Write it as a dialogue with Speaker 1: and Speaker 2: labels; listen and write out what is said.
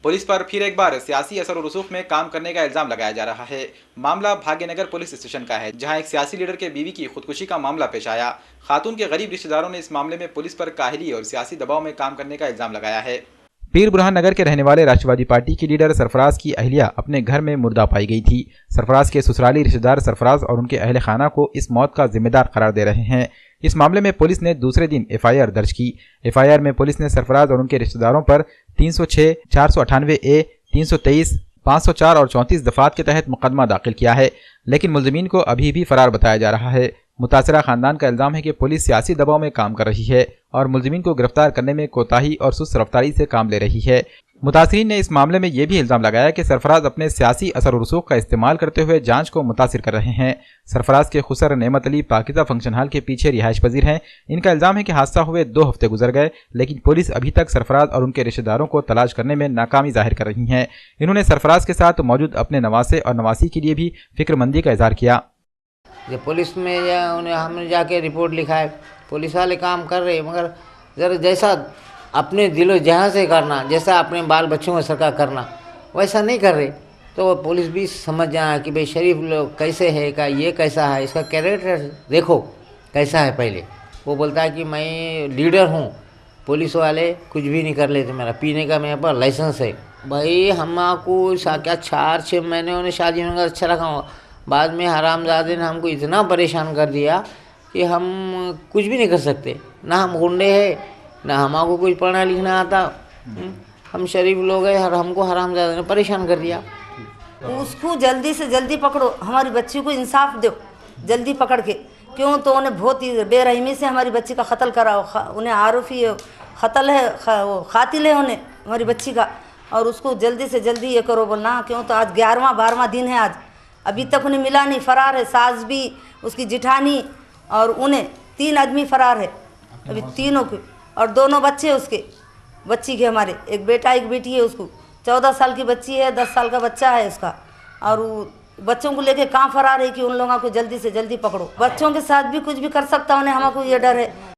Speaker 1: Police पर फिर एक बार सियासी असर और रसूख में काम करने का इल्जाम लगाया जा रहा है। मामला भाग्यनगर पुलिस स्टेशन का है, जहां एक सियासी लीडर के बीवी की खुदकुशी का मामला पेश आया। खातून के गरीब रिश्तेदारों ने इस मामले में पुलिस पर काहली और सियासी दबाव में काम करने का इल्जाम लगाया है। पीर बुरहान नगर के रहने वाले राष्ट्रवादी पार्टी की लीडर सरफराज की अहलिया अपने घर में मुर्दा पाई गई थी। सरफराज के ससुराली रिश्तेदार सरफराज और उनके अहले खाना को इस मौत का जिम्मेदार करार दे रहे हैं। इस मामले में पुलिस ने दूसरे दिन एफआईआर दर्ज की। एफआईआर में पुलिस ने सरफराज और उनके रिश्तेदारों पर 306, 498A, 323, 504 और 34 दफात के तहत मुकदमा दाखिल किया है, लेकिन मुलजिमीन को अभी भी फरार बताया जा रहा है। मुतासरा खानदान का इल्जाम है कि पुलिस सियासी दबाव में काम कर रही है और मुलजिमीन को गिरफ्तार करने में कोताही और सुस्त रफ्तारी से काम ले रही है। मुतासरीन ने इस मामले में यह भी इल्जाम लगाया कि सरफराज अपने सियासी असर और रसूख का इस्तेमाल करते हुए जांच को मुतासिर कर रहे हैं। सरफराज के खुसर नेमत अली पाकिज़ा फंक्शन हॉल के पीछे रिहाइश पजीर हैं। इनका इल्जाम है कि हादसा हुए 2 हफ्ते गुजर गए, लेकिन पुलिस अभी तक सरफराज और उनके रिश्तेदारों को तलाश करने में नाकामी जाहिर कर रही है। इन्होंने सरफराज के साथ मौजूद अपने नवासे और नवासी के लिए भी फिक्रमंदी का इजहार किया।
Speaker 2: जब पुलिस में उन्हें हमने जाके रिपोर्ट लिखा है, पुलिस वाले काम कर रहे हैं, मगर ज़रा जैसा अपने दिलो जहाँ से करना, जैसा अपने बाल बच्चों का सरकार करना, वैसा नहीं कर रहे। तो पुलिस भी समझ जाए कि भाई शरीफ लोग कैसे है, का ये कैसा है, इसका कैरेक्टर देखो कैसा है। पहले वो बोलता है कि मैं लीडर हूँ, पुलिस वाले कुछ भी नहीं कर लेते, मेरा पीने का मेरे पास लाइसेंस है। भाई हमको क्या 4-6 महीने उन्हें शादी में अच्छा रखा हुआ, बाद में हरामजादे ने हमको इतना परेशान कर दिया कि हम कुछ भी नहीं कर सकते। ना हम गुंडे हैं, ना हमको कुछ पढ़ना लिखना आता। हम शरीफ लोग हैं और हमको हरामजादे ने परेशान कर दिया।
Speaker 3: उसको जल्दी से जल्दी पकड़ो, हमारी बच्ची को इंसाफ दो जल्दी पकड़ के। क्यों तो उन्हें बहुत ही बेरहमी से हमारी बच्ची का कत्ल कराओ। उन्हें आरोपी कत्ल है, वो कातिल है उन्हें हमारी बच्ची का, और उसको जल्दी से जल्दी ये करो बोलना। क्यों तो आज 11वां-12वां दिन है, आज अभी तक उन्हें मिला नहीं, फरार है। सास भी, उसकी जिठानी और उन्हें 3 आदमी फरार है अभी, तीनों के, और 2 बच्चे उसके बच्ची के, हमारे एक बेटा एक बेटी है। उसको 14 साल की बच्ची है, 10 साल का बच्चा है उसका, और वो बच्चों को लेके कहाँ फरार है कि उन लोगों को जल्दी से जल्दी पकड़ो। बच्चों के साथ भी कुछ भी कर सकता उन्हें, हमको ये डर है।